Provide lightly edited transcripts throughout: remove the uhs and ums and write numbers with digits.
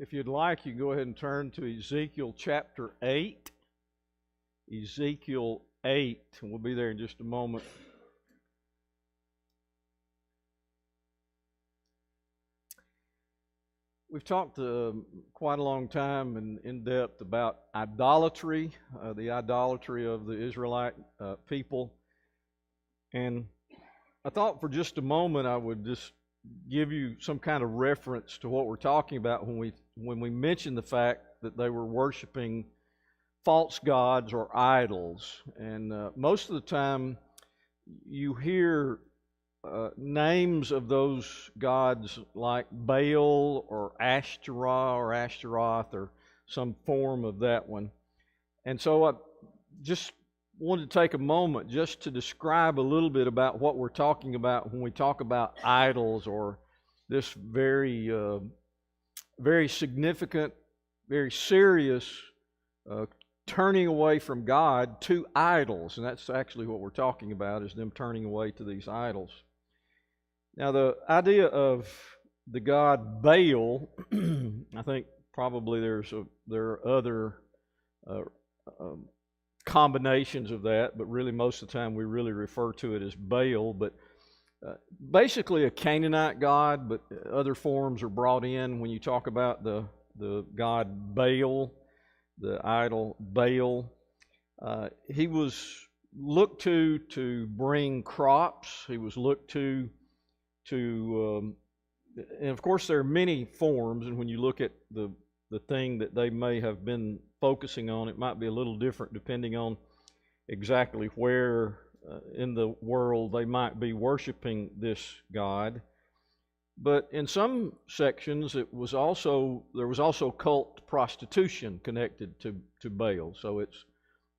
If you'd like, you can go ahead and turn to Ezekiel chapter 8. Ezekiel 8, and we'll be there in just a moment. We've talked quite a long time and in depth about idolatry, the idolatry of the Israelite people. And I thought for just a moment I would just give you some kind of reference to what we're talking about when we mention the fact that they were worshiping false gods or idols. And most of the time you hear names of those gods like Baal or Ashtoreth or Ashtaroth or some form of that one. And so I just wanted to take a moment just to describe a little bit about what we're talking about when we talk about idols, or this very significant, very serious turning away from God to idols. And that's actually what we're talking about, is them turning away to these idols. Now, the idea of the god Baal, I think probably there are other combinations of that, but really most of the time we really refer to it as Baal. But basically a Canaanite god, but other forms are brought in when you talk about the god Baal, the idol Baal. He was looked to bring crops. He was looked to and of course there are many forms, and when you look at the thing that they may have been focusing on, it might be a little different depending on exactly where in the world they might be worshiping this god. But in some sections there was also cult prostitution connected to Baal. So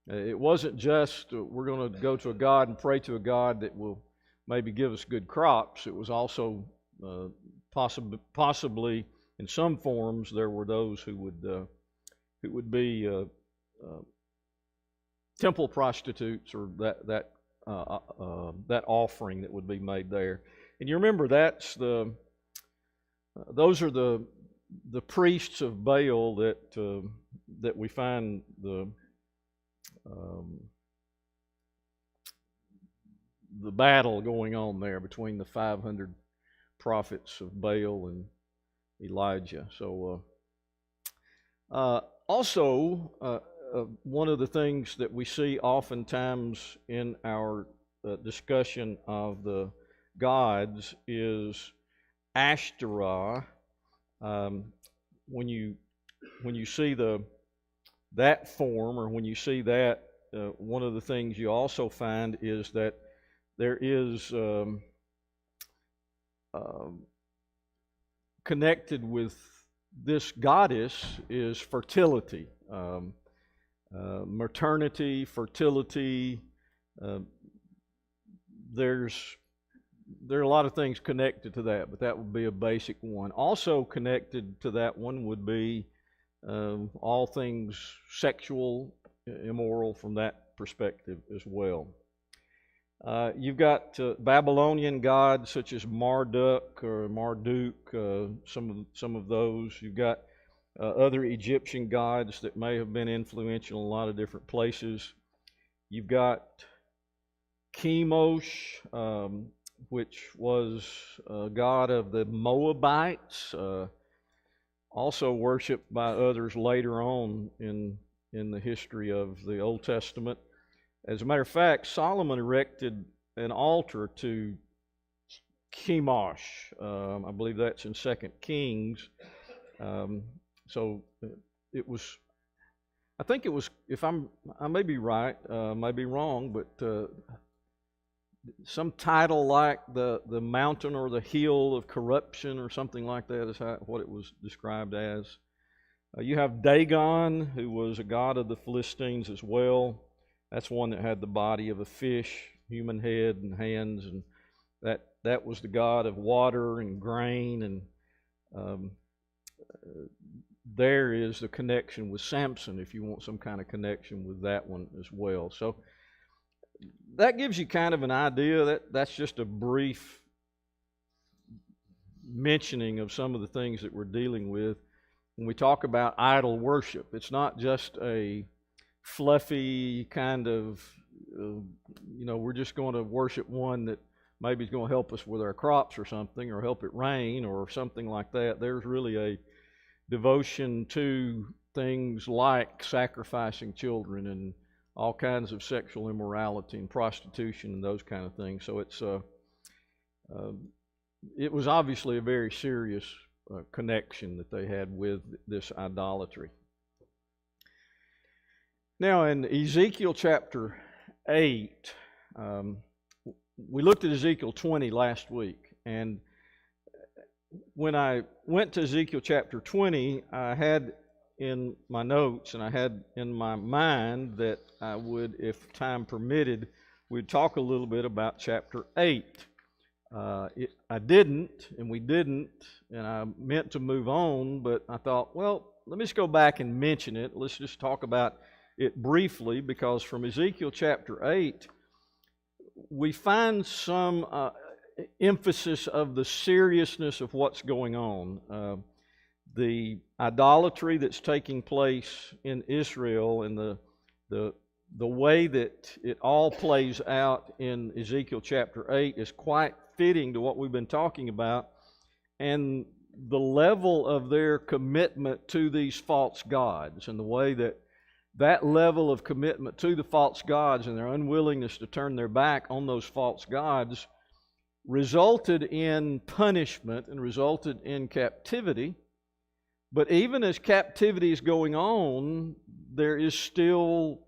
it wasn't just we're going to go to a god and pray to a god that will maybe give us good crops. It was also possibly in some forms there were those who would be temple prostitutes, or that offering that would be made there. And you remember those are the priests of Baal that we find the battle going on there between the 500 prophets of Baal and Elijah. So also one of the things that we see oftentimes in our discussion of the gods is Ashtoreth. When you see that form, or when you see that, one of the things you also find is that there is connected with this goddess is fertility, maternity, fertility. There are a lot of things connected to that, but that would be a basic one. Also connected to that one would be all things sexual, immoral from that perspective as well. You've got Babylonian gods such as Marduk or Marduk, some of those. You've got other Egyptian gods that may have been influential in a lot of different places. You've got Chemosh, which was a god of the Moabites, also worshipped by others later on in the history of the Old Testament. As a matter of fact, Solomon erected an altar to Chemosh. I believe that's in 2 Kings. So it was, I think it was, I may be right, may be wrong, but some title like the mountain or the hill of corruption or something like that is what it was described as. You have Dagon, who was a god of the Philistines as well. That's one that had the body of a fish, human head and hands, and that was the god of water and grain. And there is the connection with Samson, if you want some kind of connection with that one as well. So that gives you kind of an idea. That's just a brief mentioning of some of the things that we're dealing with when we talk about idol worship, it's not just a fluffy kind of, we're just going to worship one that maybe is going to help us with our crops or something, or help it rain or something like that. There's really a devotion to things like sacrificing children and all kinds of sexual immorality and prostitution and those kind of things. So it was obviously a very serious connection that they had with this idolatry. Now in Ezekiel chapter 8, we looked at Ezekiel 20 last week, and when I went to Ezekiel chapter 20, I had in my notes and I had in my mind that I would, if time permitted, we'd talk a little bit about chapter 8. I didn't, and we didn't, and I meant to move on, but I thought, well, let me just go back and mention it. Let's just talk about it briefly, because from Ezekiel chapter 8, we find some emphasis of the seriousness of what's going on. The idolatry that's taking place in Israel and the way that it all plays out in Ezekiel chapter 8 is quite fitting to what we've been talking about, and the level of their commitment to these false gods, and the way that level of commitment to the false gods and their unwillingness to turn their back on those false gods resulted in punishment and resulted in captivity. But even as captivity is going on, there is still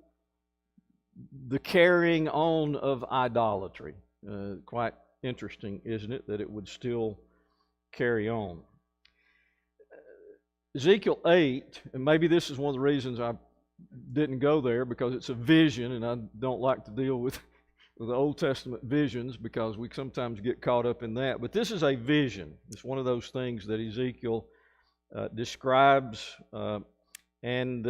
the carrying on of idolatry. Quite interesting, isn't it, that it would still carry on. Ezekiel 8, and maybe this is one of the reasons I didn't go there, because it's a vision, and I don't like to deal with the Old Testament visions because we sometimes get caught up in that. But this is a vision. It's one of those things that Ezekiel describes. And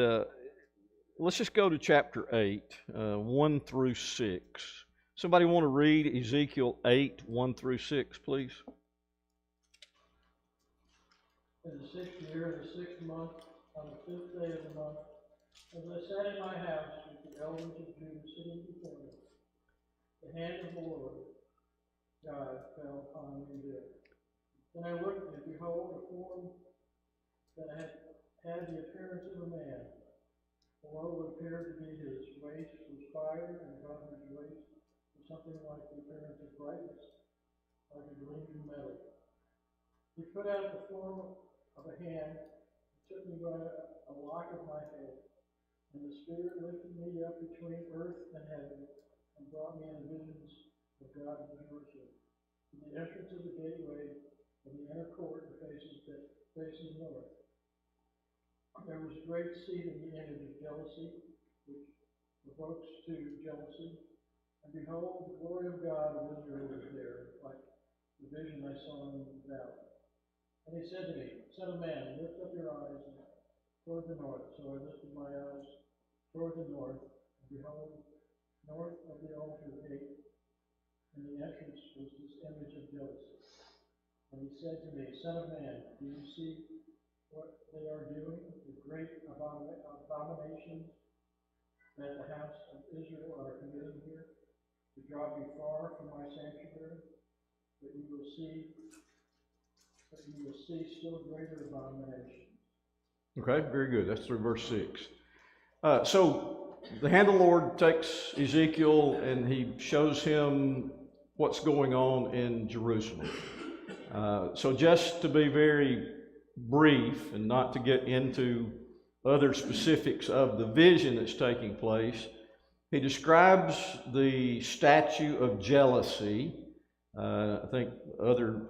let's just go to chapter 8, 1 through 6. Somebody want to read Ezekiel 8, 1 through 6, please? In the 6th year, in the 6th month, on the 5th day of the month, as I sat in my house with the elders of Judah sitting before me, the hand of the Lord God fell upon me there. Then I looked, and behold, a form that had the appearance of a man. Below what appeared to be his waist was fire, and above his waist was something like the appearance of brightness, like a gleaming metal. He put out the form of a hand, took me by a lock of my head, and the Spirit lifted me up between earth and heaven, and brought me in visions of God in Jerusalem, to the entrance of the gateway of the inner court that faces north. There was a great seat in the image of jealousy, which provokes to jealousy. And behold, the glory of God of Israel was there, like the vision I saw in the valley. And he said to me, Son of man, lift up your eyes toward the north. So I lifted my eyes toward the north, and behold, north of the altar gate, and the entrance was this image of jealousy. And he said to me, Son of man, do you see what they are doing, the great abominations that the house of Israel are committing here, to draw you far from my sanctuary, but you will see still greater abominations. Okay, very good. That's through verse 6. So the hand of the Lord takes Ezekiel and he shows him what's going on in Jerusalem. So just to be very brief and not to get into other specifics of the vision that's taking place, he describes the statue of jealousy. I think other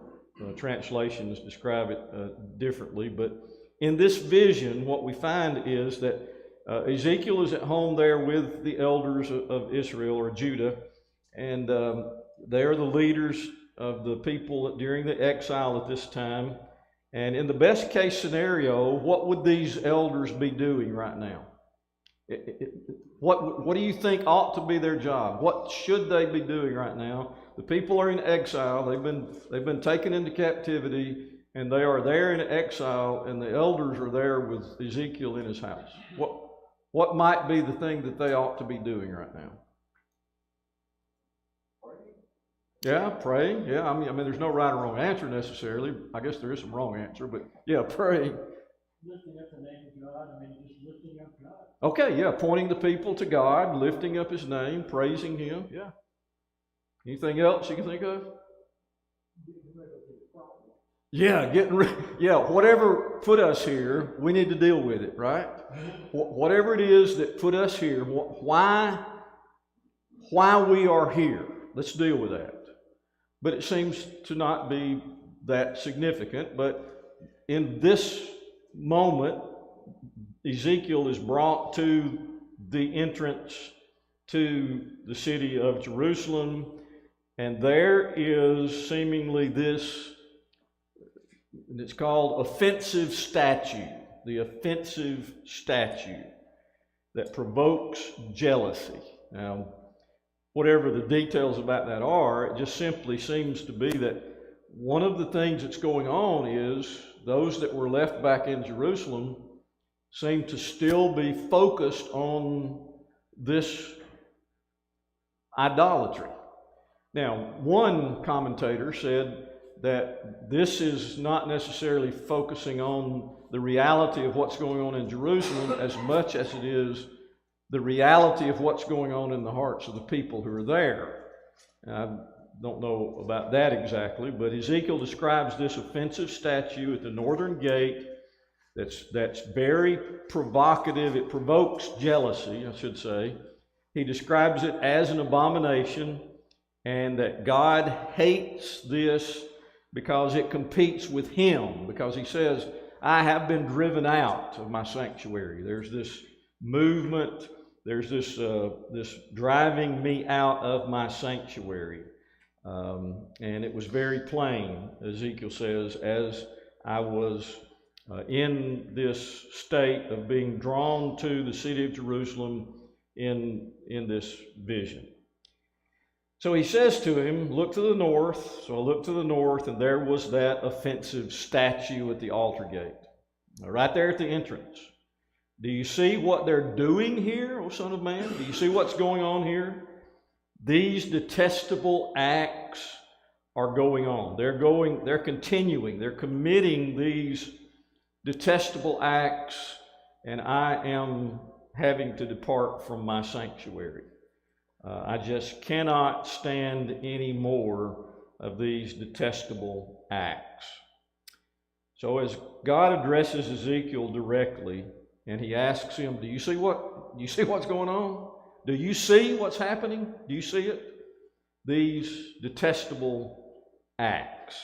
translations describe it differently, but in this vision, what we find is that Ezekiel is at home there with the elders of Israel or Judah, and they are the leaders of the people during the exile at this time. And in the best case scenario, what would these elders be doing right now? What do you think ought to be their job? What should they be doing right now? The people are in exile. They've been taken into captivity. and they are there in exile, and the elders are there with Ezekiel in his house. What might be the thing that they ought to be doing right now? Yeah, praying. Yeah, I mean, there's no right or wrong answer necessarily. I guess there is some wrong answer, but yeah, praying. Lifting up the name of God, I mean, just lifting up God. Okay, yeah, pointing the people to God, lifting up His name, praising Him. Yeah. Anything else you can think of? Yeah, whatever put us here, we need to deal with it, right? Whatever it is that put us here, why we are here, let's deal with that. But it seems to not be that significant. But in this moment, Ezekiel is brought to the entrance to the city of Jerusalem, and there is seemingly this, it's called offensive statue, the offensive statue that provokes jealousy. Now, whatever the details about that are, it just simply seems to be that one of the things that's going on is those that were left back in Jerusalem seem to still be focused on this idolatry. Now, one commentator said that this is not necessarily focusing on the reality of what's going on in Jerusalem as much as it is the reality of what's going on in the hearts of the people who are there. I don't know about that exactly, but Ezekiel describes this offensive statue at the northern gate that's very provocative. It provokes jealousy, I should say. He describes it as an abomination, and that God hates this because it competes with Him, because He says, I have been driven out of my sanctuary. There's this movement, there's this driving me out of my sanctuary. And it was very plain, Ezekiel says, as I was in this state of being drawn to the city of Jerusalem in this vision. So he says to him, look to the north. So I looked to the north, and there was that offensive statue at the altar gate, right there at the entrance. Do you see what they're doing here, O Son of Man? Do you see what's going on here? These detestable acts are going on. They're continuing, they're committing these detestable acts, and I am having to depart from my sanctuary. I just cannot stand any more of these detestable acts. So as God addresses Ezekiel directly, and He asks him, do you see what's going on? Do you see what's happening? Do you see it? These detestable acts.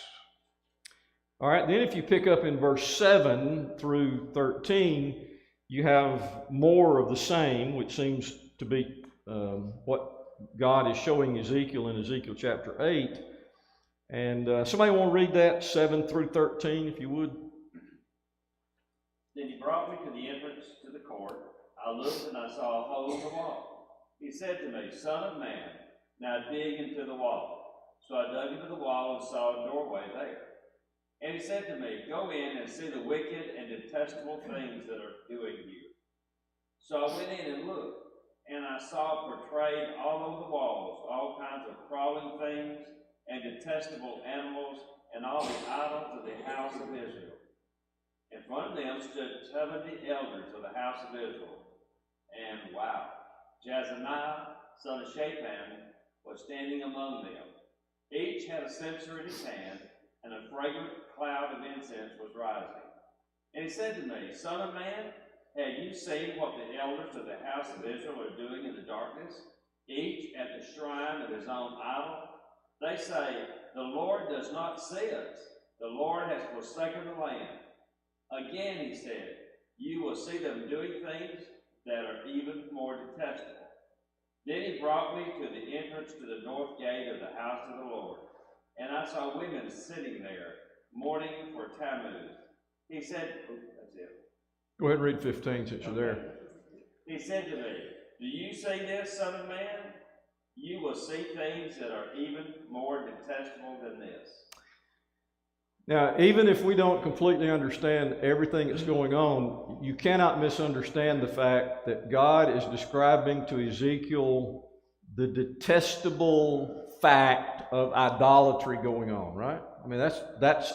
All right, then if you pick up in verse 7 through 13, you have more of the same, which seems to be what God is showing Ezekiel in Ezekiel chapter 8. And somebody want to read that, 7 through 13, if you would? Then he brought me to the entrance to the court. I looked, and I saw a hole in the wall. He said to me, Son of man, now dig into the wall. So I dug into the wall and saw a doorway there. And he said to me, Go in and see the wicked and detestable things that are doing here. So I went in and looked, and I saw portrayed all over the walls all kinds of crawling things and detestable animals and all the idols of the house of Israel. In front of them stood 70 elders of the house of Israel. And wow, Josiah, son of Shaphan, was standing among them. Each had a censer in his hand, and a fragrant cloud of incense was rising. And he said to me, Son of man, have you seen what the elders of the house of Israel are doing in the darkness, each at the shrine of his own idol? They say, The Lord does not see us. The Lord has forsaken the land. Again, he said, You will see them doing things that are even more detestable. Then he brought me to the entrance to the north gate of the house of the Lord. And I saw women sitting there, mourning for Tammuz. He said, that's it. Go ahead and read 15 since you're there. He said to me, Do you see this, Son of man? You will see things that are even more detestable than this. Now, even if we don't completely understand everything that's going on, you cannot misunderstand the fact that God is describing to Ezekiel the detestable fact of idolatry going on, right? I mean, that's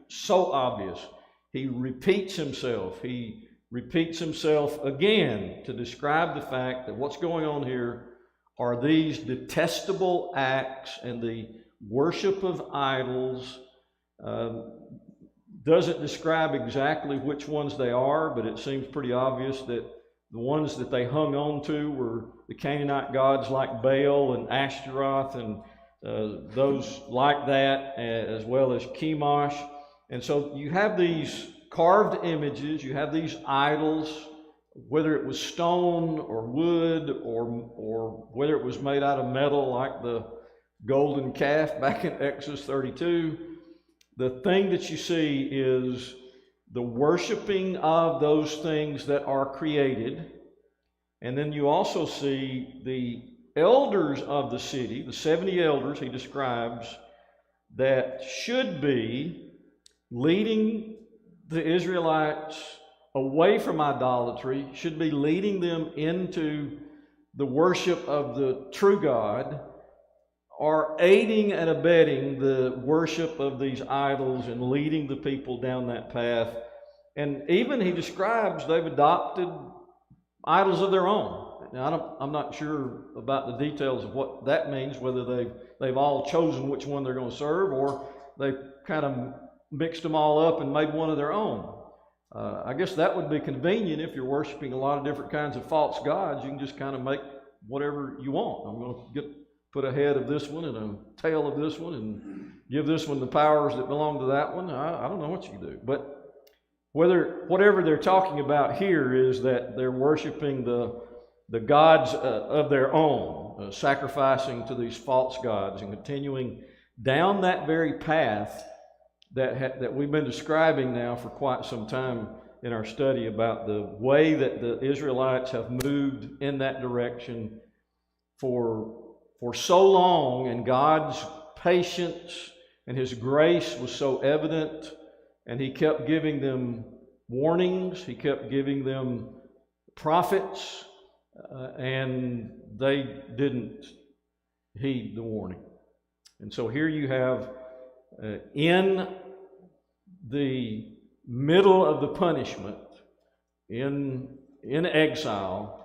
so obvious. He repeats himself. He repeats himself again to describe the fact that what's going on here are these detestable acts, and the worship of idols. Doesn't describe exactly which ones they are, but it seems pretty obvious that the ones that they hung on to were the Canaanite gods like Baal and Ashtaroth and those like that, as well as Chemosh. And so you have these carved images, you have these idols, whether it was stone or wood or whether it was made out of metal like the golden calf back in Exodus 32. The thing that you see is the worshiping of those things that are created. And then you also see the elders of the city, the 70 elders he describes, that should be leading the Israelites away from idolatry, should be leading them into the worship of the true God, are aiding and abetting the worship of these idols and leading the people down that path. And even he describes they've adopted idols of their own. Now, I'm not sure about the details of what that means, whether they've all chosen which one they're going to serve, or they've kind of mixed them all up and made one of their own. I guess that would be convenient if you're worshiping a lot of different kinds of false gods. You can just kind of make whatever you want. I'm going to put a head of this one and a tail of this one and give this one the powers that belong to that one. I don't know what you do. But whatever they're talking about here is that they're worshiping the gods of their own, sacrificing to these false gods and continuing down that very path that we've been describing now for quite some time in our study about the way that the Israelites have moved in that direction for so long, and God's patience and His grace was so evident, and He kept giving them warnings, He kept giving them prophets, and they didn't heed the warning. And so here you have in the middle of the punishment, in exile,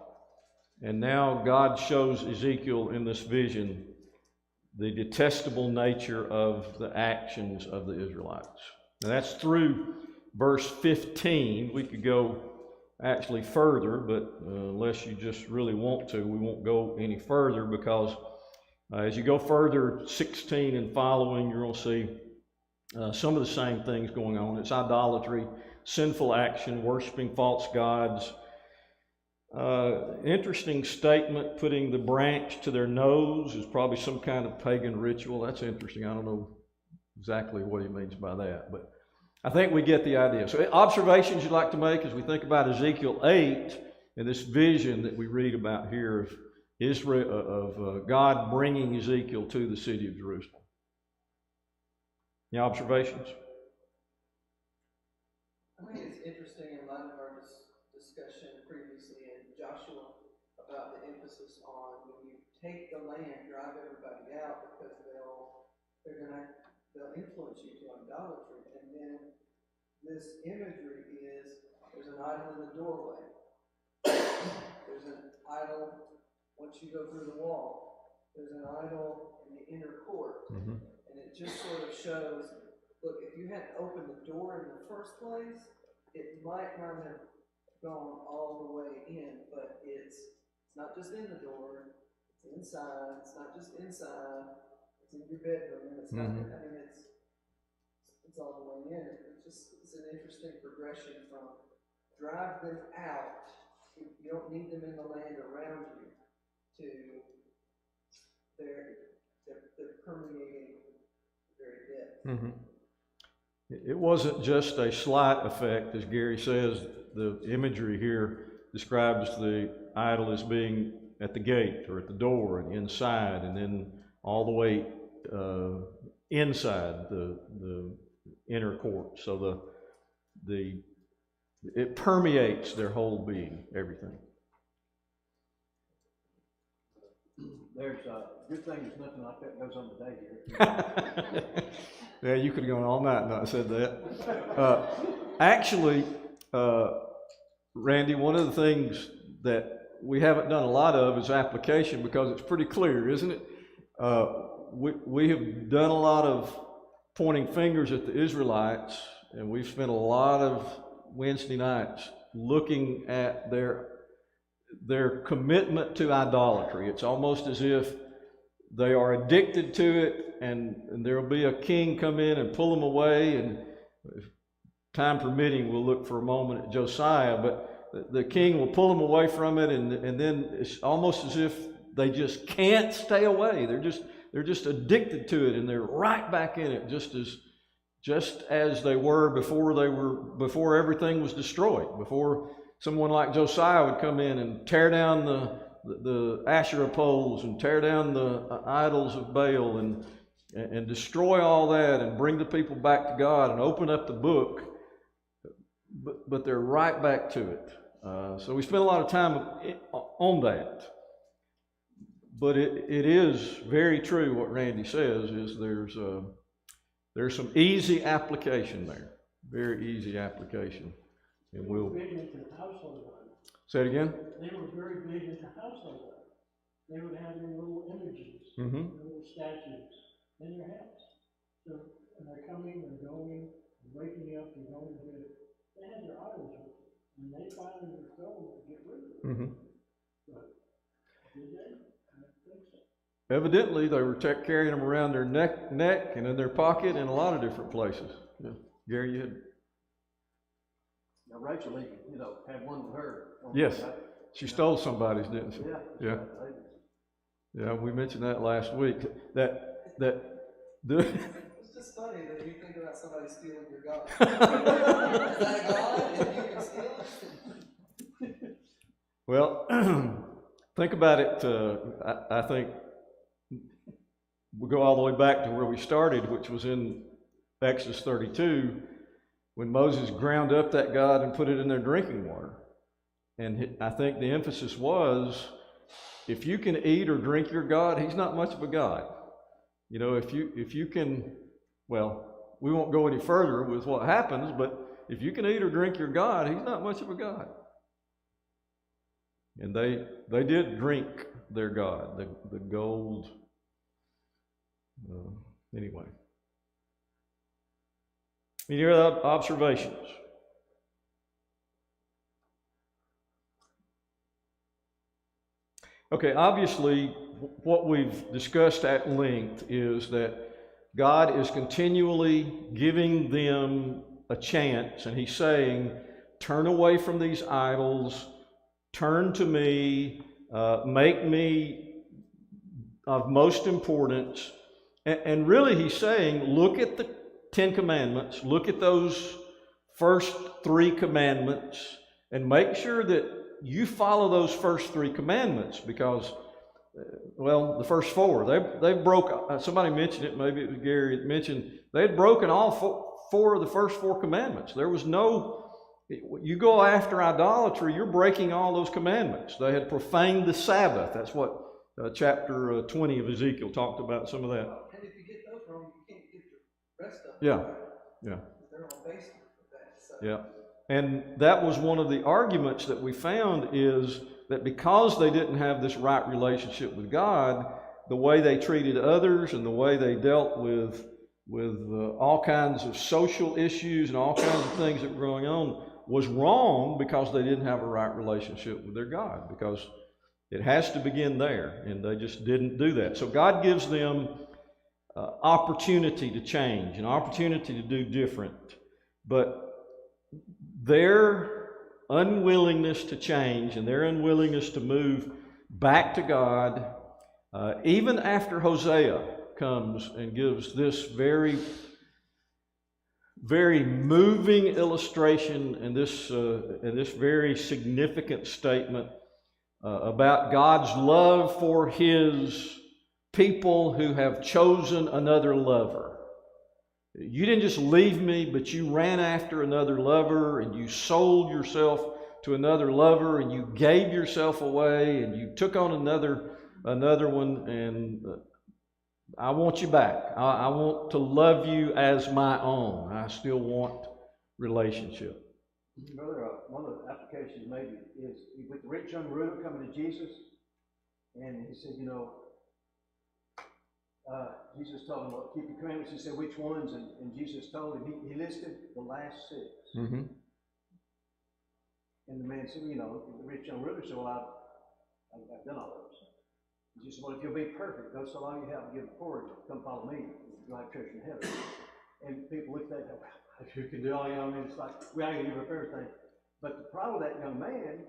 and now God shows Ezekiel in this vision the detestable nature of the actions of the Israelites. Now that's through verse 15. We could go actually further, but unless you just really want to, we won't go any further, because as you go further, 16 and following, you're going to see some of the same things going on. It's idolatry, sinful action, worshiping false gods. Interesting statement, putting the branch to their nose is probably some kind of pagan ritual. That's interesting. I don't know exactly what he means by that, but I think we get the idea. So observations you'd like to make as we think about Ezekiel 8 and this vision that we read about here of Israel, of God bringing Ezekiel to the city of Jerusalem. Any observations? I think it's interesting in light of our discussion previously in Joshua about the emphasis on when you take the land, drive everybody out, because they'll influence you to idolatry. And then this imagery is there's an idol in the doorway. There's an idol once you go through the wall. There's an idol in the inner court. Mm-hmm. And it just sort of shows, look, if you hadn't opened the door in the first place, it might not have gone all the way in, but it's not just in the door, it's inside. It's not just inside, it's in your bedroom. It's not, I mean, it's all the way in. It's an interesting progression from drive them out, you don't need them in the land around you, to they're permeating the very depth. Mm-hmm. It wasn't just a slight effect, as Gary says. The imagery here describes the idol as being at the gate or at the door and inside, and then all the way inside the inner court. So it permeates their whole being, everything. There's good thing there's nothing like that goes on today here. Yeah, you could have gone all night and not said that. Actually, Randy, one of the things that we haven't done a lot of is application, because it's pretty clear, isn't it? We have done a lot of pointing fingers at the Israelites, and we've spent a lot of Wednesday nights looking at their commitment to idolatry. It's almost as if they are addicted to it, and there will be a king come in and pull them away. And if time permitting, we'll look for a moment at Josiah, but the king will pull them away from it, and then it's almost as if they just can't stay away. They're just addicted to it, and they're right back in it, just as they were before everything was destroyed, before someone like Josiah would come in and tear down the Asherah poles and tear down the idols of Baal and destroy all that and bring the people back to God and open up the book, but they're right back to it. So we spent a lot of time on that. But it is very true what Randy says, is there's some easy application there, very easy application. And we'll Big into household items. say it again. They were very big into household items. They would have their little images, Mm-hmm. little statues in their house. So, and they're coming and going, and waking up and going to bed. They had their idols with them, and they finally were told to get rid of them. Mm-hmm. But did they? I don't think so. Evidently, they were carrying them around their neck and in their pocket in a lot of different places. Yeah. Gary, you had... Now Rachel even, had one with her. Yes, she stole somebody's, didn't she? Yeah. Yeah, we mentioned that last week. It's just funny that you think about somebody stealing your God. Is that a God? If you can steal it? Well, think about it. I think we'll go all the way back to where we started, which was in Exodus 32, when Moses ground up that God and put it in their drinking water. And I think the emphasis was, if you can eat or drink your God, he's not much of a God. If you can, well, we won't go any further with what happens, but if you can eat or drink your God, he's not much of a God. And they did drink their God, the gold. Anyway. Any other observations? Okay, obviously, what we've discussed at length is that God is continually giving them a chance, and he's saying, turn away from these idols, turn to me, make me of most importance. And really he's saying, look at the 10 Commandments, look at those first 3 commandments, and make sure that you follow those first 3 commandments, because, the first 4, they broke, somebody mentioned it, maybe it was Gary that mentioned, they had broken all 4 of the first 4 commandments. There was no, you go after idolatry, you're breaking all those commandments. They had profaned the Sabbath. That's what chapter 20 of Ezekiel talked about, some of that. And if you get those wrong, you can't get the rest of them. Yeah. They're all based on that. So. Yeah. And that was one of the arguments that we found, is that because they didn't have this right relationship with God, the way they treated others and the way they dealt with all kinds of social issues and all kinds of things that were going on was wrong, because they didn't have a right relationship with their God, because it has to begin there, and they just didn't do that. So God gives them opportunity to change, an opportunity to do different, but their unwillingness to change and their unwillingness to move back to God, even after Hosea comes and gives this very, very moving illustration and this very significant statement about God's love for his people who have chosen another lover. You didn't just leave me, but you ran after another lover, and you sold yourself to another lover, and you gave yourself away, and you took on another one, and I want you back. I want to love you as my own. I still want relationship. Brother, one of the applications maybe is with the rich young ruler coming to Jesus, and he said, Jesus told him, well, keep the commandments. He said, which ones? And Jesus told him, he listed the last 6. Mm-hmm. And the man said, the rich young ruler said, well, I've done all those. He said, well, if you'll be perfect, go sell all you have and give the poor, and come follow me. You'll have treasure in heaven. And people looked at that, well, you can do all, it's like, we ain't gonna give up everything. But the problem with that young man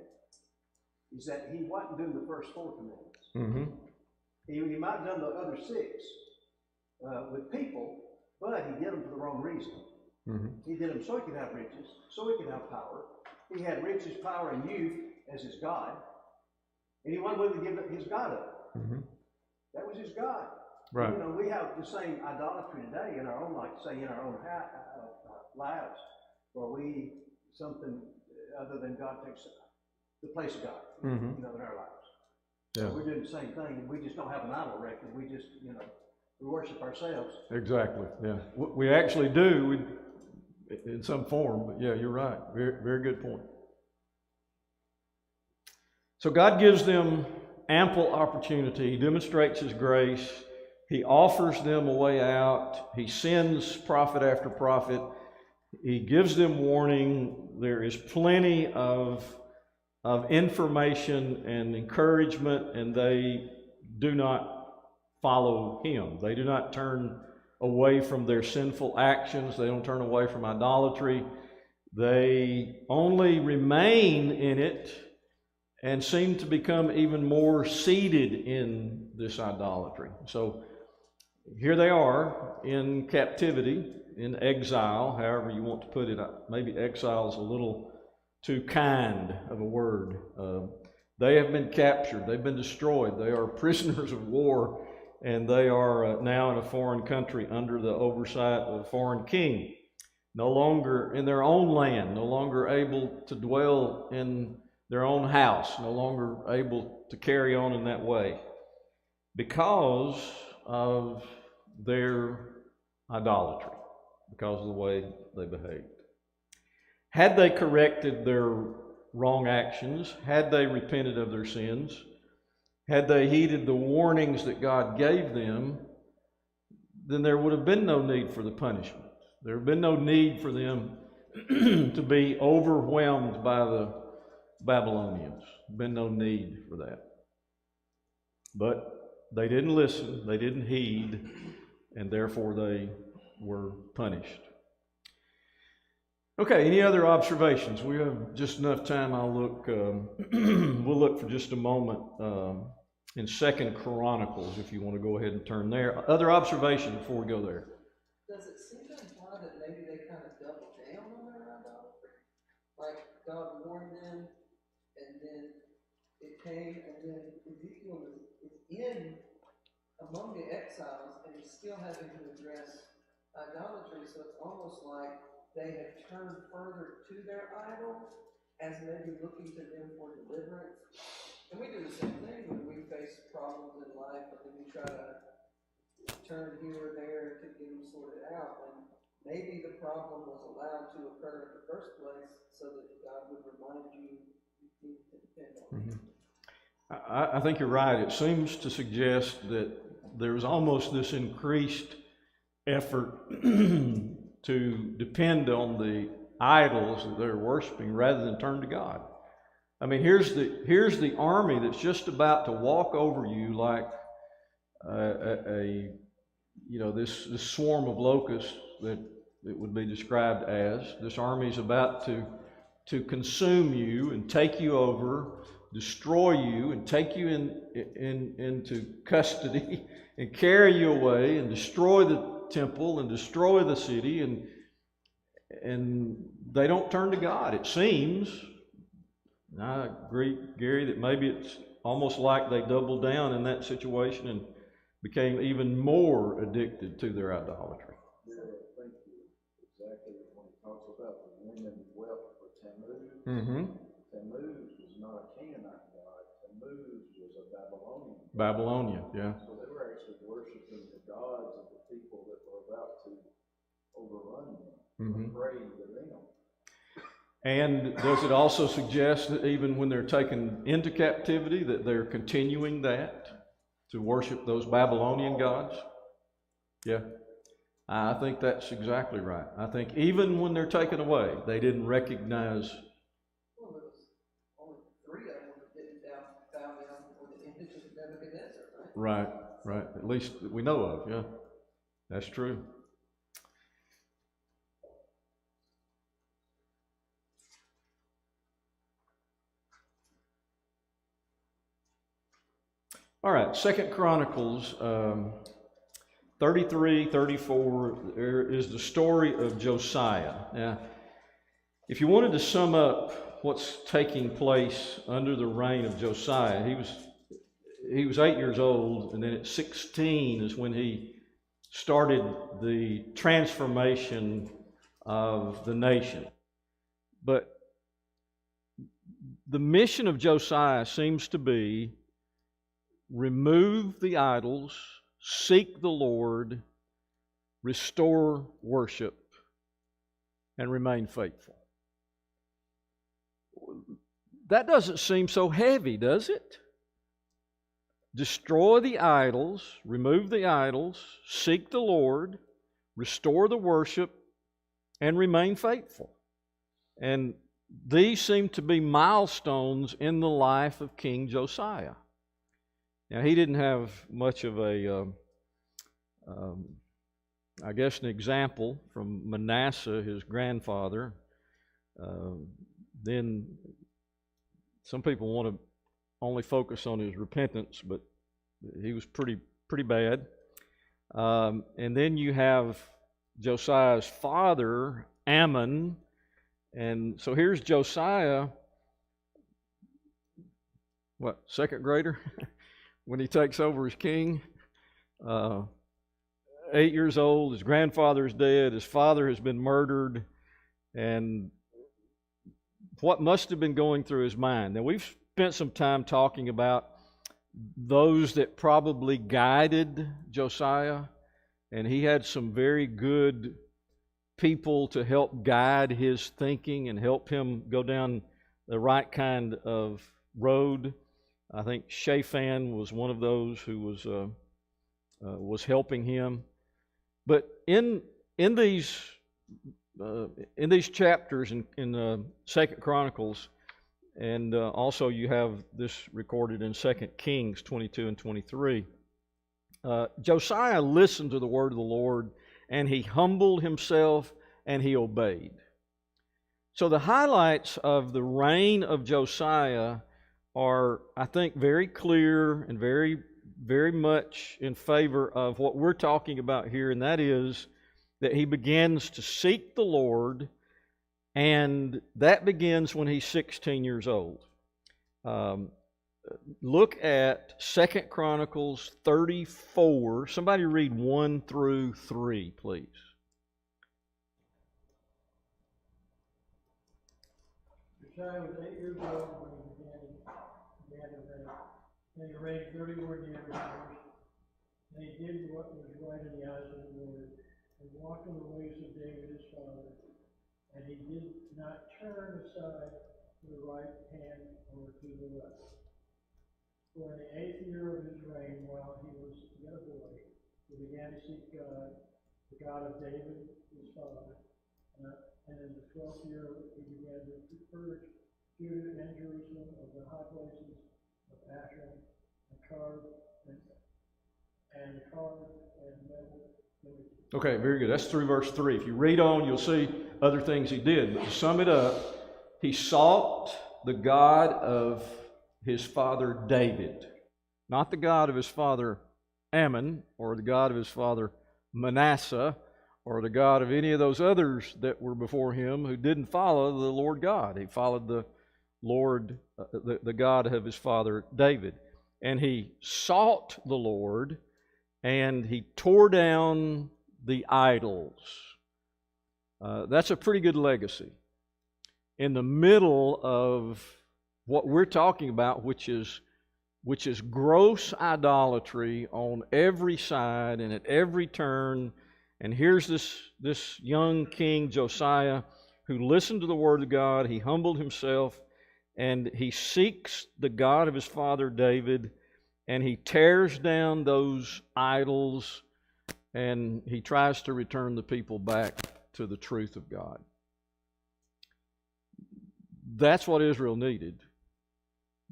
is that he wasn't doing the first 4 commandments. Mm-hmm. He might have done the other 6 with people, but he did them for the wrong reason. Mm-hmm. He did them so he could have riches, so he could have power. He had riches, power, and youth as his God, and he wasn't willing to give his God up. Mm-hmm. That was his God. Right. We have the same idolatry today in our own, like say, in our own lives, where we something other than God takes the place of God, Mm-hmm. in our lives. Yeah. We're doing the same thing. We just don't have an idol erected. We just, we worship ourselves. Exactly. Yeah. We actually do, in some form. But yeah, you're right. Very, very good point. So God gives them ample opportunity. He demonstrates His grace. He offers them a way out. He sends prophet after prophet. He gives them warning. There is plenty of information and encouragement, and they do not follow Him. They do not turn away from their sinful actions. They don't turn away from idolatry. They only remain in it and seem to become even more seated in this idolatry. So here they are in captivity, in exile, however you want to put it. Maybe exile is a little too kind of a word. They have been captured. They've been destroyed. They are prisoners of war, and they are now in a foreign country under the oversight of a foreign king. No longer in their own land, no longer able to dwell in their own house, no longer able to carry on in that way because of their idolatry, because of the way they behaved. Had they corrected their wrong actions, had they repented of their sins, had they heeded the warnings that God gave them, then there would have been no need for the punishment. There would have been no need for them to be overwhelmed by the Babylonians. Been no need for that. But they didn't listen, they didn't heed, and therefore they were punished. Okay, any other observations? We have just enough time. I'll look, we'll look for just a moment in 2 Chronicles, if you want to go ahead and turn there. Other observations before we go there? Does it seem to imply that maybe they kind of doubled down on their idolatry? Like God warned them, and then it came, and then Ezekiel is in among the exiles, and he's still having to address idolatry, so it's almost like they have turned further to their idol as maybe looking to them for deliverance. And we do the same thing when we face problems in life, and then we try to turn here or there to get them sorted out. And maybe the problem was allowed to occur in the first place so that God would remind you need to depend on Him. I think you're right. It seems to suggest that there's almost this increased effort to depend on the idols that they're worshiping rather than turn to God. I mean, here's the army that's just about to walk over you like this swarm of locusts that it would be described as. This army is about to consume you and take you over, destroy you, and take you into custody and carry you away and destroy the temple and destroy the city, and they don't turn to God. It seems, and I agree, Gary, that maybe it's almost like they doubled down in that situation and became even more addicted to their idolatry. Yeah, thank you. Mm-hmm. Tammuz was not a Canaanite god. Tammuz was a Babylonian god. Babylonian, yeah. So they were actually worshiping the gods of the people that were about to overrun them, Mm-hmm. praying to them. And does it also suggest that even when they're taken into captivity, that they're continuing that to worship those Babylonian gods? Yeah, I think that's exactly right. I think even when they're taken away, they didn't recognize. Well, there was only 3 of them that didn't bow down before the image of Nebuchadnezzar, right? Right. At least that we know of, yeah. That's true. All right, 2 Chronicles 33, 34, there is the story of Josiah. Now, if you wanted to sum up what's taking place under the reign of Josiah, he was 8 years old, and then at 16 is when he started the transformation of the nation. But the mission of Josiah seems to be remove the idols, seek the Lord, restore worship, and remain faithful. That doesn't seem so heavy, does it? Destroy the idols, remove the idols, seek the Lord, restore the worship, and remain faithful. And these seem to be milestones in the life of King Josiah. Now, he didn't have much of an example from Manasseh, his grandfather. Then some people want to only focus on his repentance, but he was pretty bad. And then you have Josiah's father, Ammon. And so here's Josiah, what, second grader? When he takes over as king, 8 years old, his grandfather's dead, his father has been murdered, and what must have been going through his mind. Now, we've spent some time talking about those that probably guided Josiah, and he had some very good people to help guide his thinking and help him go down the right kind of road. I think Shaphan was one of those who was helping him. But in these chapters in 2 Chronicles, and also you have this recorded in 2 Kings 22 and 23, Josiah listened to the word of the Lord, and he humbled himself, and he obeyed. So the highlights of the reign of Josiah are, I think, very clear and very, very much in favor of what we're talking about here, and that is that he begins to seek the Lord, and that begins when he's 16 years old. Look at 2 Chronicles 34. Somebody read 1 through 3, please. Josiah was 8 years old when he began to reign. And he reigned 31 years. And he did what was right in the eyes of the Lord, and walked in the ways of David his father. And he did not turn aside to the right hand or to the left. For in the 8th year of his reign, while he was yet a boy, he began to seek God, the God of David his father. And in the 12th year, he began to purge Judah and Jerusalem of the high places of Asher, and carved and metal images. Okay, very good. That's through verse 3. If you read on, you'll see other things he did. But to sum it up, he sought the God of his father David, not the God of his father Ammon, or the God of his father Manasseh, or the God of any of those others that were before him who didn't follow the Lord God. He followed the Lord, the God of his father David. And he sought the Lord, and he tore down the idols. That's a pretty good legacy. in the middle of what we're talking about, which is gross idolatry on every side and at every turn. And here's this young king, Josiah, who listened to the word of God. He humbled himself, and he seeks the God of his father David, and he tears down those idols, and he tries to return the people back to the truth of God. That's what Israel needed,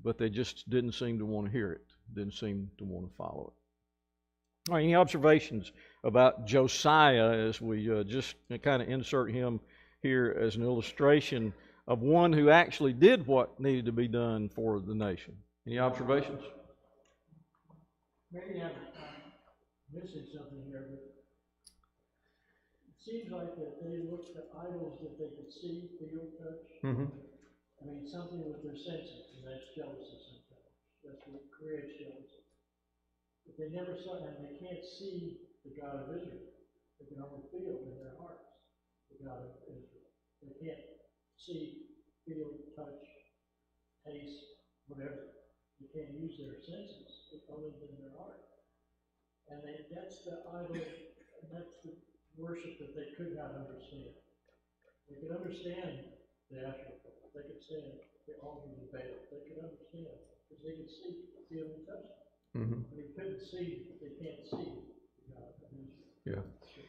but they just didn't seem to want to hear it, didn't seem to want to follow it. All right, any observations about Josiah as we just kind of insert him here as an illustration of one who actually did what needed to be done for the nation? Any observations? Maybe I'm missing something here, but it seems like that they looked at idols that they could see, feel, touch. Mm-hmm. I mean, something with their senses, and that's jealousy sometimes. That's what creates jealousy. But they never saw, and they can't see the God of Israel. They can only feel in their hearts the God of Israel. They can't see, feel, touch, taste, whatever. They can't use their senses other than their heart. And that's the idol, that's the worship that they could not understand. They could understand the Asherah pole. They could stand the altar of Baal. They could understand because they could see, feel, and touch. Mm-hmm. But they couldn't see, they can't see God of Israel. Yeah.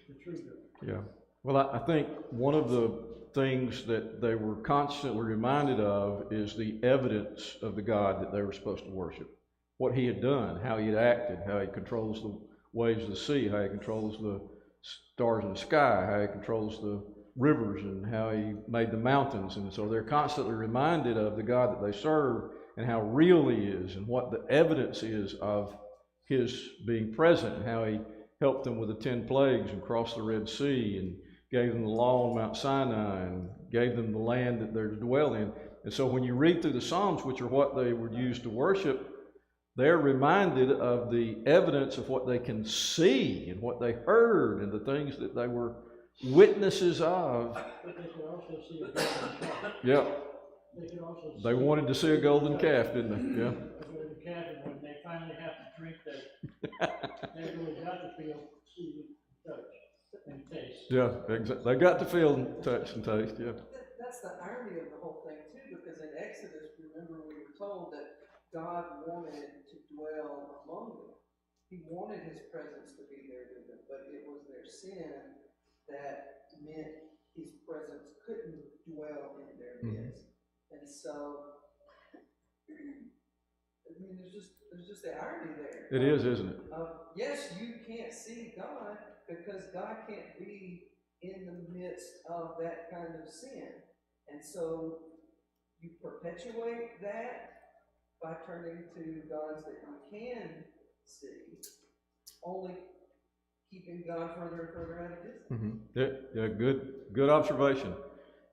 The true God. Yeah. Well, I think one of the things that they were constantly reminded of is the evidence of the God that they were supposed to worship. What he had done, how he had acted, how he controls the waves of the sea, how he controls the stars in the sky, how he controls the rivers, and how he made the mountains. And so they're constantly reminded of the God that they serve and how real he is and what the evidence is of his being present, and how he helped them with the 10 plagues and crossed the Red Sea and gave them the law on Mount Sinai and gave them the land that they're to dwell in. And so when you read through the Psalms, which are what they would use to worship, they're reminded of the evidence of what they can see and what they heard and the things that they were witnesses of. But they could also see a golden calf. Yeah. They could also see. They wanted to see a golden calf, didn't they? Yeah. A golden calf, and when they finally have to drink that, they really got to feel, see, touch, and taste. Yeah, exactly. They got to feel and touch and taste, yeah. That's the irony of the whole thing too, because in Exodus, remember we were told that God wanted to dwell among them. He wanted his presence to be there with them, but it was their sin that meant his presence couldn't dwell in their midst. And so, I mean, there's just the irony there. It is, isn't it? Yes, you can't see God because God can't be in the midst of that kind of sin. And so you perpetuate that by turning to gods that you can see, only keeping God further and further out of distance. Mm-hmm. Yeah, good observation.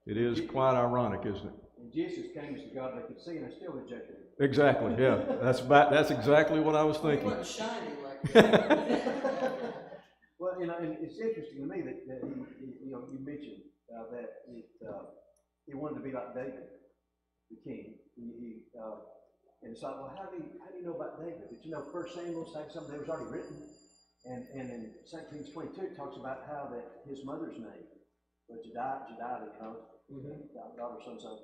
It is quite ironic, isn't it? And Jesus came as the God they could see, and they still rejected him. Exactly, yeah. That's exactly what I was He thinking. wasn't shining like that. Well, and it's interesting to me that he you mentioned that he wanted to be like David, the king. And it's like, well, how do you know about David? But 1 Samuel said something that was already written, and in 2 Kings 22 it talks about how that his mother's name was Jedidah, daughter of son.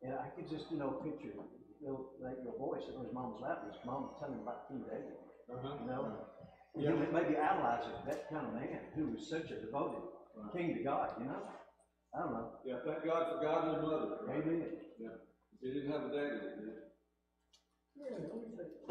And I could just picture your voice in his mom's lap. His mom telling him about King David. Yeah. Maybe idolizing that kind of man who was such a devoted king to God. I don't know. Yeah, thank God for godly mother. Right? Amen. Yeah. He didn't have a daddy that did. Yeah, let me say,